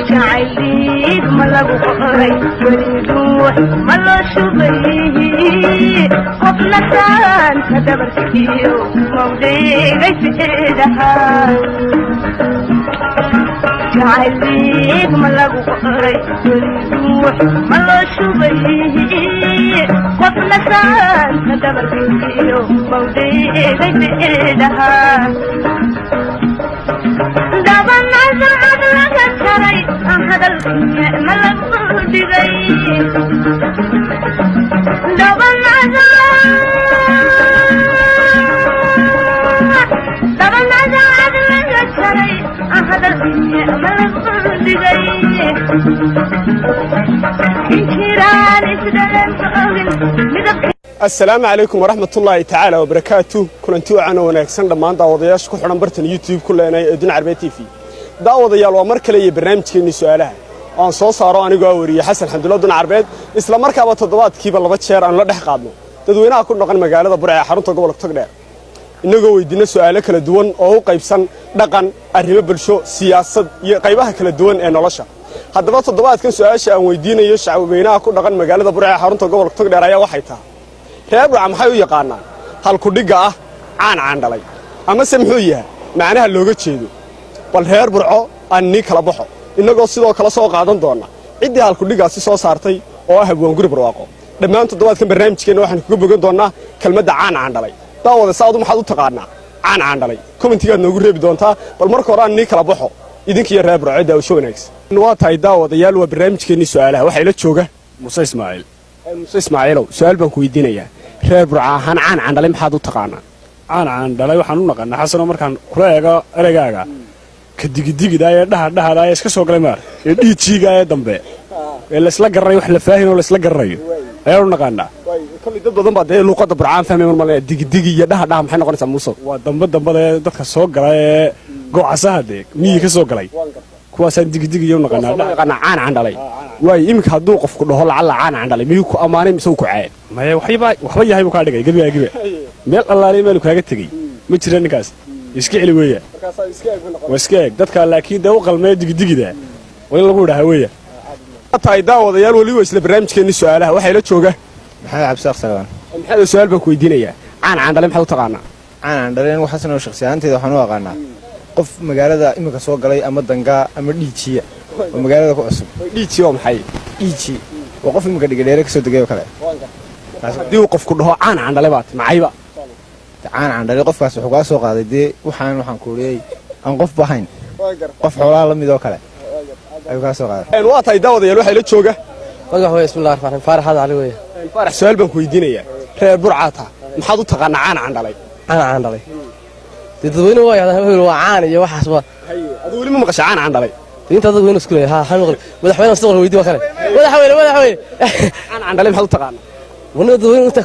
جعليك ملقو قري يريدوح ملو شبيه قبل كان كدبر كيو موضيغي سيدها جعليك ملقو قري يريدوح ملو شبيه قبل كان كدبر كيو موضيغي سيدها دابا نازل عدلك الشري هذا الملك دقي دابا نازل عدلك الشري هذا الملك دقي انشران اسدلن فأغل السلام عليكم ورحمة الله تعالى وبركاته كنتو عنا ونكسن لما داودياش ku xiran bartan YouTube kuleenay ee Dun Carbeed TV daawadayaal waa mar kale iyo barnaamijkeeni su'aalaha aan soo saaro anigoo wariye Xasan Xamdulla Dun Carbeed isla markaaba toddobaadkiiba laba jeer aan la dhex qaadno dadweynaha ku dhaqan magaalada Burco ee xarunta gobolka Togdheer inagoo weydiina su'aalo kala duwan oo u qaybsan dhaqan arrimo bulsho siyaasad iyo qaybaha kala duwan ee nolosha haddaba toddobaadkan su'aasha aan weydiinayo shacabweynaha ku dhaqan magaalada Burco ee xarunta gobolka Togdheer ayaa waxay tahay reer Burco maxay u yaqaanaan hal ku dhiga ah caan dhalay ama muxuu yahay macnaha looga jeedo bal reer Burco aan ni kala baxo inagoo sidoo kala soo qaadan doona cidii hal ku dhigaasi soo saartay oo ah Habwan Guri Barwaaqo dhammaan toddobaadkan barnaamijkeena waxaan ku bogan doonaa kelmadda caan dhalay daawada saadu maxaad u taqaanaa caan dhalay commentiga noogu reebi doontaa bal marka hore aan ni kala baxo idinkiyo reer Burco daawasho wanaagsan waa tahay daawadayaal waa barnaamijkeeni su'aalaha waxa ila jooga Muuse Ismaaciil su'aal baan ku weydiinayaa reer Burco ahaan caan dhalay maxaad u taqaanaa caan dhalay waxaan u naqaanaa xasano markaan kula eego eragaaga ka digida ee dhaha iska soo galay maar ee dhiijiga ee dambe ee la isla garay wax la faahin oo la isla garayo ayaan u naqaanaa kulli dad badan baa ee luqadda Burcaan fahmay marmale digidigi iyo dhaha maxay noqonaysaa Muuse waa dambe ee dadka soo galay ee go'aasahade miyi ka soo galay kuwaasaan digidigi iyo naqaanaa caan dhalay way imika haduu qofku dhaho lacala caan dhalay miyuu ku amaanay mise uu ku caayay maya waxba yahay buu ka dhigay gabiga meel allaale meel kaaga tagay ma jira ninkaas iska celi weeya iska eeg dadka laakiin dee u qalmay digdigida wali lagu dhaha weeya tahay daawadayaal wali way isla barnaamijkeeni su'aalaha waxa ila jooga maxay cabsaaq sagaan maxay su'aal baan ku weydiinayaa caan dhalay maxaad u taqaanaa caan dhalay waxa sanoo shakhsiyaanteeda waxaan u aqaanaa qof magaalada imika soo galay ama danga ama dhiijiya oo magaalada ku cusub dhiijiyo maxay dhiiji waa qof imika dhigadheere ka soo degay oo kale hadii uu qofku dhaho caan dhalay baad macayba caan dhalay qofkaas wuxuu ka soo qaaday dee waxaan ku leeyay aan qof bahayn qof xoolaha la mid oo kale ayuu ka soo qaaday waa tahay daawadayaal waxa ila jooga magac way bismillaahir rahmaanir faarax ali weey faarax su'aal baan ku weydiinayaa reer Burco maxaad u taqaanaa caan dhalay caan dhalay dadweynuhu waa caan iyo waxaas waa aduu wali ma maqashay caan dhalay inta dadweynuhu isku leeyahay ha maqal madaxweynaha sidoo weydiin waa kale madaxweyne caan dhalay maxaad u taqaanaa wana dadweynuhu inta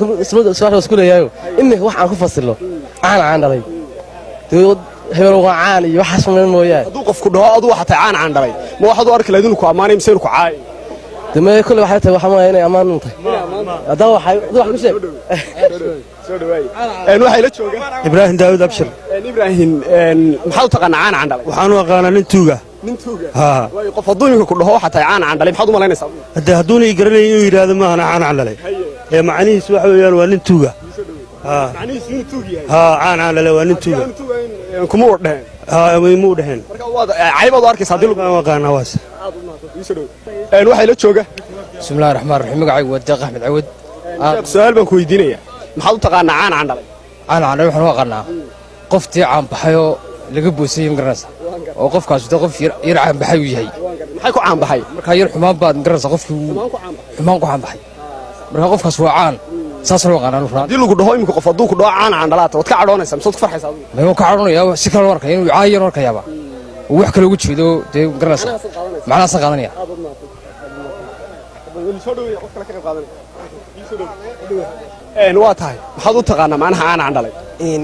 su'aasha isku leeyahay imika wax aan ku fasilo caan dhalay hebel waa caan iyo waxaas mooyaan haduu qofku dhaho aduu waxa tahay caan dhalay ma waxaad u arki lahayd inuu ku amaanay mise inuu ku caayay dama kullu waxa tahay waxa ma inay amaan u tahay hadaa waxa ku sheeg soo dhawaay waxa ila jooga Ibrahim Daawud Abshir Ibrahim maxaad u taqaanaa caan dhalay waxaan u aqaanaa nin tuuga way qof haduu imika ku dhaho waxa tahay caan dhalay maxaad u malaynaysaa hadduu ii garanay inuu yiraahdo ma ana caan dhalay ee macnihiisu waxa weeyaan waa nin tuuga macnihiisu inuu tuug yahay caan dhalay waa nin tuuga kuma wadheen ma u dhaxeen marka waad caybaad u arkaysaa hadii lagu aqaanaa waas waxa ila jooga bismillaahir rahmaanir rahiim magacaygu waa Deeq Axmed Cawad su'aal baan ku weydiinayaa maxaad u taqaanaa caan dhalay caan dhalay waxaan u aqaanaa qoftii caan baxayo laga boosay garanaysa oo qofkaas qof yar caan baxay uu yahay maxay ku caan baxay marka yar xumaan baad garanaysa qofkii xumaan ku caan baxay marka qofkaas waa caan saas loo qaadan raan hadii lagu dhaho imika qof haduu ku dhaho caan dhalaata wad ka cadhoonaysaa mise wad ku farxaysaa ma ka cadhoonayaa si kale warkay inuu caayir warkayaba wax kale ugu jeedo dee garanaysa macnaha san qaadanaya waa tahay maxaad u taqaanaa macnaha caan dhalay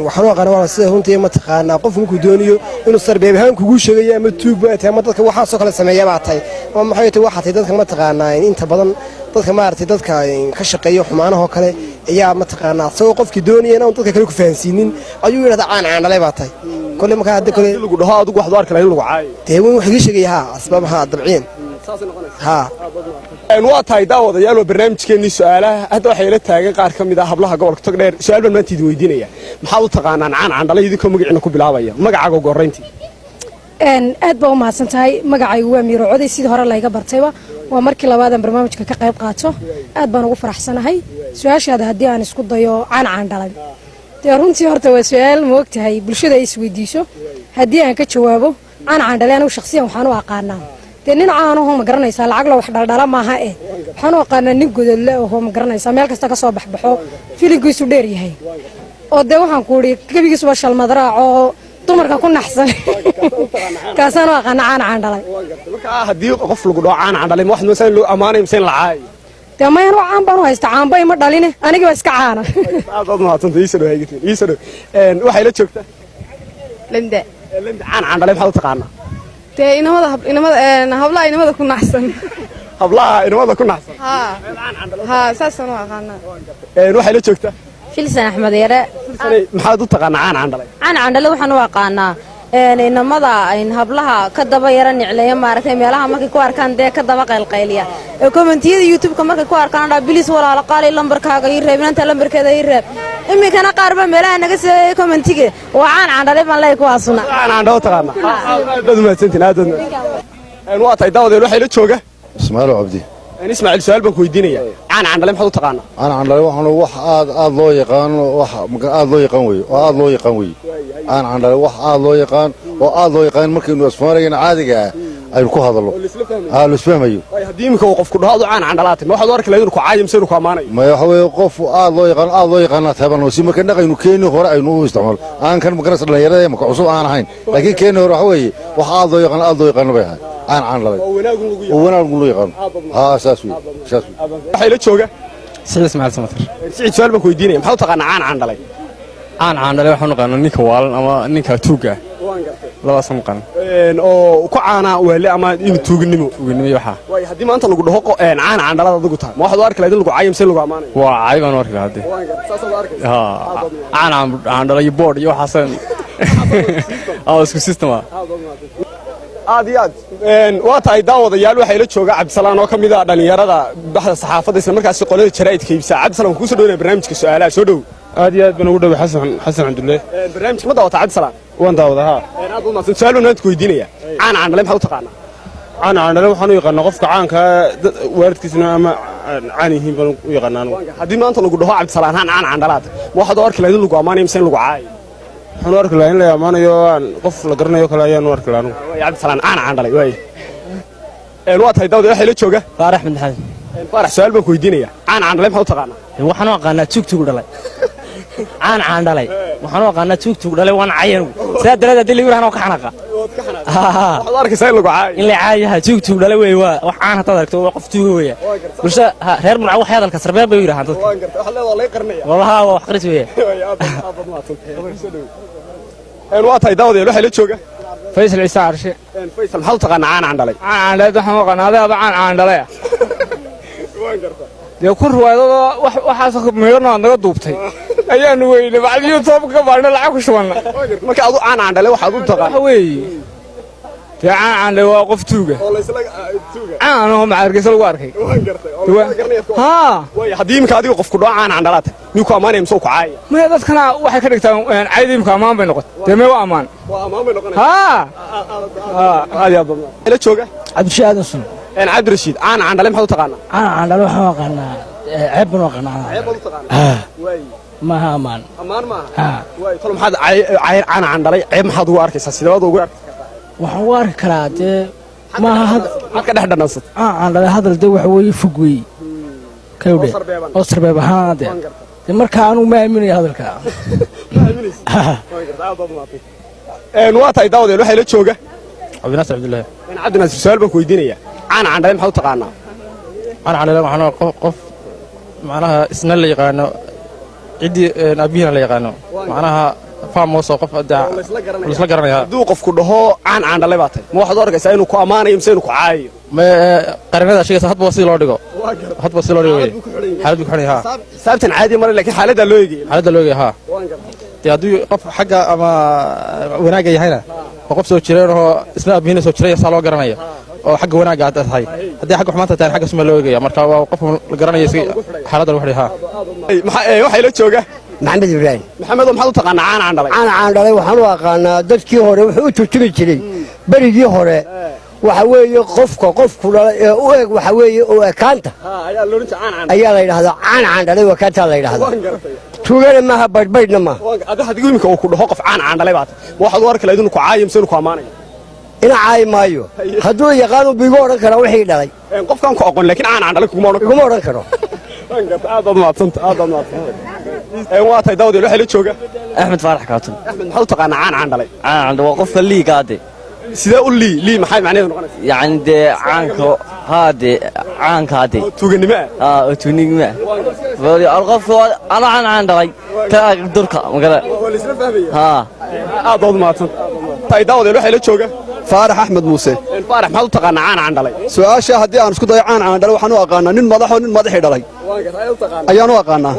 waxaan u aqaanaa waa sida runtii ma taqaanaa qof markuu doonayo inuu sarbeeb ahaan kugu sheegayo ama tuug baa tahay ama dadka waxaas oo kale sameeya baa tahay ama maxay tahay waxa tahay dadka ma taqaanaa inta badan dadka maartay dadka ka shaqeeyo xumaanaha kale ayaa ma taqaanaa soo qofkii doonaya inuu dadka kale ku fahansiinin ayuu yiraahdaa caan dhalay baa tahay كل ما كان كل lagu dhaho adigu wax arki lahayn lagu caayo تهون وحقي شيء ها أسبابها طبيعيين ها waa tahay daawadayaal oo barnaamijkeennii su'aalaha hadda waxay la taagan qaar ka mid ah hablaha gobolka Togdheer su'aal baan maanta idin weydiinaya maxaad u taqaanaan candhalay idinkoo magaciina ku bilaabaya magacaaga ugu horreyntii aad baa u mahadsan tahay magacaygu waa Miiro Coday sidii hore layga bartayba waa markii labaad aan barnaamijka ka qayb qaato aad baan ugu faraxsanahay su'aashaada haddii aan isku dayo candhalay dee runtii horta waa su'aal ma ogtahay bulshada ay isweydiiso haddii aan ka jawaabo candhalay anigu shakhsiyan waxaan u aqaanaa dee nin caanaho ma garanaysaa lacag la wax dhaldhala maaha waxaan u aqaanaa nin godole oo ma garanaysaa meel kasta ka soo baxbaxo filinkiisu dheer yahay oo dee waxaan ku idhi gebigiisuba shalmadraac oo dumarka ku naxsan kaasaan u aqaana candhalay marka haddii qof lagu dhaho candhalay ma wax ma loo amaanay mise la caayo dee mayaan waa caan baan u haystaa caanba ima dhaline aniga waa iska caana aad mahadsantahay iisa dhow waxay la joogtaa linda candhalay maxaad u taqaanaa dee hablaha inamada ku naxsan hablaha inamada ku naxsan haa saasaan u aqaanaa waxay la joogtaa filsan axmed yare maxaad u taqaanaa candhalay candhalay waxaan u aqaanaa inamada hablaha ka daba yara nicleeya maaragtay meelaha markay ku arkaan dee ka daba qaylqayliya commentiyada youtube-ka markay ku arkaan dhaa bilis walaalo qaali lambarkaaga ii reeb inanta lambarkeeda ii reeb iminkana qaarba meelaha naga seeyay commentiga waa candhalay baan leeyahay kuwaasuna candhalay taqaanaa aad baad umahadsantiin waa tahay daawadeel waxay la jooga ismaaciil cabdi ismaaciil su'aal baan ku weydiinaya candhalay maxaad u taqaanaa candhalay waxaan wax aad loo yaqaan wax aad loo yaqaan weeye oo aad loo yaqaan weeye candhalay wax aad loo yaqaan oo aad loo yaqaan markaynu Soomaaliga caadiga ah aynu ku hadalno la isfahmayo haddii imika uu qofku dhaho candhalaatay ma waxaad u arki lahayd inuu ku caayo mise inuu ku amaanayo ma waxa weeye qof aad loo yaqaan taban si marka dhaqaynu keenii hore aynu u isticmaal aan kan magaras dhalinyarada ma cusub aan ahayn laakiin keenii hore waxa weeye wax aad loo yaqaan bay ahay candhalay oo wanaag lagu yaqaan saas waxay la jooga سيد اسماعيل سمتر سيد سؤال baan ku weydiinaya maxaad u taqaanaa candhalay candhalay waxaan u aqaanaa ninka waalan ama ninka tuuga labadaas ma aqaan oo ku caana weele ama in tuugnimo waxa way haddii maanta lagu dhaho candhalada adigu tahay ma waxaad u arki lahayd in lagu caayo mise lagu amaanayo waa caay baan u arki lahayd candhalay board iyo waxaasan isku system aad iyo aad waa tahay daawadayaal waxay la jooga Cabdisalaan oo kamid ah dhalinyarada baxda saxaafadda isla markaas qolada jaraa'idka iibsa Cabdisalaan ku soo dhaweynaa barnaamijka su'aalaha soo dhaw aad iyo aad baan ugu dhaw xasan Cabdulle barnaamijka ma daawata Cabdisalaan waan daawadaha aad u maasan su'aal baan ku weydiinaya candhalay maxaad u taqaanaa candhalay waxaan u yaqaanaa qofka caanka waalidkiisna ama caan yihiin baan u yaqaanaa haddii maanta lagu dhaho Cabdisalaan candhalaad ma waxaad u arki lahayd in lagu amaanayo mise in lagu caayo waxaan u arki lahaa in la amaanayo qof la garanayo kale ayaan u arki lahaa anigu Cabdisalaan candhalay waay waa tahay daawada waxay la jooga Faarax Axmed Maxamed Faarax su'aal baan ku weydiinaya candhalay maxaad u taqaanaa waxaan u aqaanaa tuug dhalay candhalay waxaan u aqaanaa tuug dhalay waan cayan sidaa darada hadii la yiraahdo ka xanaqa waxaad arkaysaa in lagu caayo in la caayaha tuug dhalay way waa wax caan hada aragto qof tuug weeya bulsha reer munac wax hadalka sarbeeb bay yiraahdaan dadka waan gartay waxa leedahay qarnaya wallahi waa wax qaris weeya waa tahay daawada waxay la jooga Faysal Ciise Arshe Faysal maxaad u taqaanaa candhalay candhalay waxaan u aqaanaa adeeba candhalay waan gartay dee ku ruwaadada waxaas meerna naga duubtay ayaanu weynay bacdi YouTube ka baarna lacag ku shubana marka aad u candhalay waxaad u taqaanaa waxa weeye dee candhalay waa qof tuuga oo la isla tuuga caano ma argaysa lagu arkay waan gartay ha way haddii imka adiga qofku dhaco candhalaad niku amaanay mise ku caayo ma dadkana waxay ka dhigtaan caadi imka amaan bay noqotay dee ma waa amaan bay noqonaysaa ha aad iyo aad la jooga Cabdishaad Aadan Cabdirashiid candhalay maxaad u taqaanaa candhalay waxaan u aqaanaa ceeb baan u aqaanaa ceeb u taqaanaa way ma amaan maaha way tolo maxaad candhalay ceeb maxaad ugu arkaysaa sidaad ugu arkaysaa waxaan u arki karaa dee maaha maxaad ka dhex dhanansad candhalay hadal dee waxa weeye fog wey kawdhe oo sarbeeb ahaan dee markaa anugu ma aaminayo hadalka waa tahay daawadeel waxay la jooga Cabdinaasir Cabdullaahi Cabdinaasir su'aal baan ku weydiinaya candhalay maxaad u taqaanaa candhalay waxaan qof macnaha isna la yaqaano cidii abiina la yaqaano macnaha faamos oo qof la isla garanaya hadduu qofku dhaho candhalay baa tahay ma waxaad u arkaysaa inuu ku amaanayo mise inuu ku caayo qarinada shaqeysa hadba si loo dhigo hadba si loo dhigo xaalad ku xidhay ha sabtan caadi mar laakiin xaaladda loo eegay ha dee haddii qof xagga ama wanaagga yahayna oo qof soo jireen oo isna aabihina soo jiray saa loo garanaya oo xagga wanaagga aad tahay haddii xagga xumaanta tahay xagga suma loo eegaya marka waa qof la garanaya xaaladda wax dhahaa waxay la jooga maxamed ibraahim maxamed maxaad u taqaanaa caan candhalay caan candhalay waxaan u aqaanaa dadkii hore wuxuu u turtumi jiray berigii hore waxa weeye qofku dhalay ee u eg waxa weeye oo ekaanta ayaa la yidhahdaa caan candhalay wakaantaa la yidhahdaa tuugana maaha baydhbaydhna maaha hadda haddii iminka uu ku dhaho qof caan candhalay baad ma waxaad u arki lahayd inuu ku caayo mise inuu ku ammaanayo ina caayi maayo hadduu yaqaanu biigu odhan karaa wixii dhalay qofkaan ku aqoon laakiin caan candhalay kuguma odhan karo aad baad mahadsanta aad baad mahadsanta waa tahay daawad waxay la jooga axmed faarax kaatun axmed maxaad u taqaanaa caan candhalay waa qofka liigaade sidee u lii maxay macnaheedu noqonaysaa yacni dee caanka haade caankaade tuuganimo ah oo tuuganimo qofka ana caan candhalay taa durka magala waa la isla fahmaya haa aad baad mahadsanta tahay daawad waxay la jooga faarax axmed muuse faarax maxaad u taqaanaa caan candhalay su'aasha haddii aan isku dayo caan candhalay waxaan u aqaanaa nin madaxoo nin madaxii dhalay ayaan u aqaanaa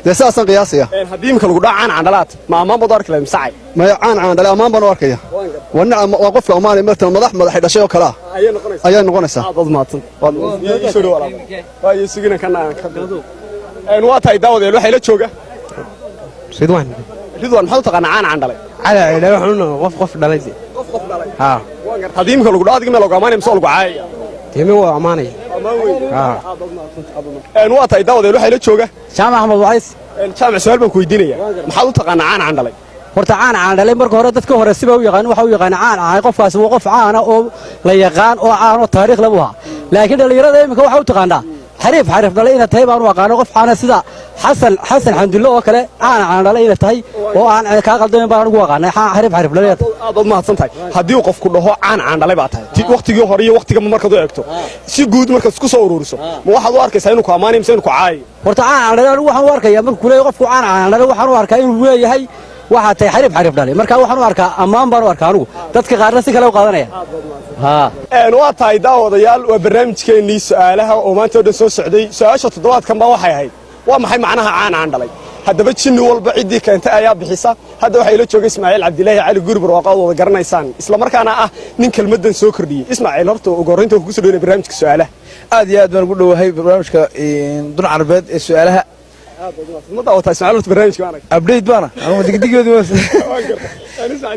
dee saasaan qiyaasaya haddii imika lagu dhaco caan candhalaad ma ammaan baad u arki lahayd misacay maya caan candhalay ammaan baan u arkaya waa qofka ammaanay martan madaxay dhashay oo kale ah ayay noqonaysaa aad baad mahadsan soo dhawaad waayo sugina kana aan ka waa tahay daawad waxay la jooga ridwaan maxaad u taqaanaa caan candhalay cala waxaan qof dhalay haa haddii imika lagu dhaco adiga meel lagu ammaanay mise lagu caayaya timi waa ammaanaya waa tahay daawad waxay la jooga jaamac axmed wacays jaamac su'aal baan ku weydiinaya maxaad u taqaanaa caan candhalay horta caan candhalay marka hore dadka hore siba u yaqaan waxa u yaqaan caan ahay qofkaas waa qof caan oo la yaqaan oo caan oo taariikh lagu ha laakiin dhalinyarada imika waxa u taqaanaa xariif dhalay ina tahay baan u aqaano qof caana sida xasan xamdulle oo kale caan candhalay ina tahay oo aan kaa qaldayn baan ugu aqaanay xariif dhalay aad mahadsan tahay haddii uu qofku dhaho caan candhalay baa tahay waqtigii hore iyo waqtiga markaad u eegto si guud markaad isku soo ururiso ma waxaad u arkaysaa inuu ku ammaanay mise inuu ku caayo horta caan candhalay anigu waxaan u arkayaa markuu leeyahay qofku caan candhalay waxaan u arkaa inuu leeyahay waxaa tahay xariif dhalay marka waxaan u arkaa ammaan baan u arkaa anigu dadka qaarna si kale u qaadanaya waa tahay daawadayaal waa barnaamijkeennii su'aalaha oo maanta oo dhan soo socday su'aasha toddobaadkan baa waxay ahayd waa maxay macnaha caan candhalay haddaba jinni walba ciddii keentay ayaa bixisa hadda waxay la jooga ismaaciil cabdilaahi cali guri barwaaqaad wada garanaysaan isla markaana ah nin kelmaddan soo kordhiyey ismaaciil horta ugu horraynta kugu soo dhaweynay barnaamijka su'aalaha aad iyo aad baan ugu dhowahay barnaamijka dun carbeed ee su'aalaha ma daawataa ismaaciil horta barnaamijka maanag update baana ama digdigoodi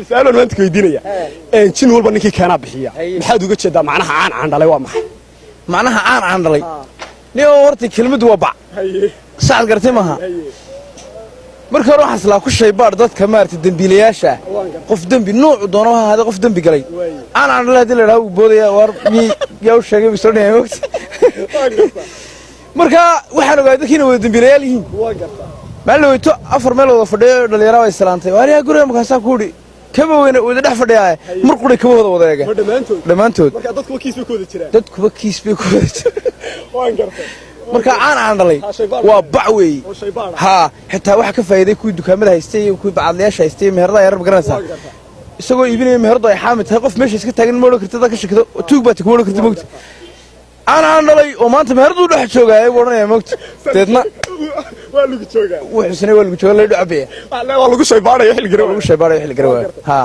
su'aal baan maanta ku weydiinaya jin walba ninkii keenaa bixiya maxaad uga jeedaa macnaha caan candhalay waa maxay macnaha caan candhalay nin horta kelmaddu waa bac saad gartay maaha marka hore waxaan islaa ku shaybaadh dadka maaragtay dembiilayaasha qof dembi nuucu doono ha ahaadee qof dembi galay caan candhalay haddii la idhaha wuu boodaya war yaa u sheegay bisoo dhaya mogta marka waxaan ogaaday dadkiina wada dembiilayaal yihiin maalin weyto 4 meel wada fadhiyo dhalinyaro ay salaantay waaniga guriga markaasaa ku udhi kaba weyne wada dhex fadhiyaa mar quri kaba wada eega dhammaantood marka dadkuba kiis bay ku wada jiraan dadkuba kiis bay ku wada jiraan marka caan candhalay waa bac weeye haa xitaa waxa ka faa'iiday kuwii dukaamada haystay iyo kuwii bacadlayaasha haystay meherada yarar garanaysaa isagoo iibinaya meheradu ay xaamid tahay qof meesha iska taagan moodho kartid ka shakado tuug baad ku moodho kartid mogta caan candhalay oo maanta meheradu dhex joogaya buu odhanaya mogta deedna waa lagu joogaa wuxuusna waa lagu joogaa la dhacbaya waa lagu shaybaarayo xilli garow haa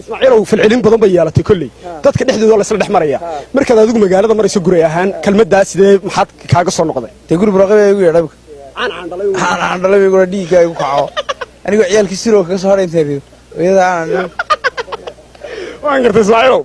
ismaaciilow falcelin badan bay yeelatay kolley dadka dhexdooda la isla dhex maraya markaad adigu magaalada marayso guray ahaan kelmaddaa sidee maxaad kaaga soo noqday dee guri baraqabe igu yeedhay caan candhalay igu dhiigga igu kaco anigoo ciyaalkii siroo kaga soo hadhay intay rido iyada aan waan gartay ismaaciilow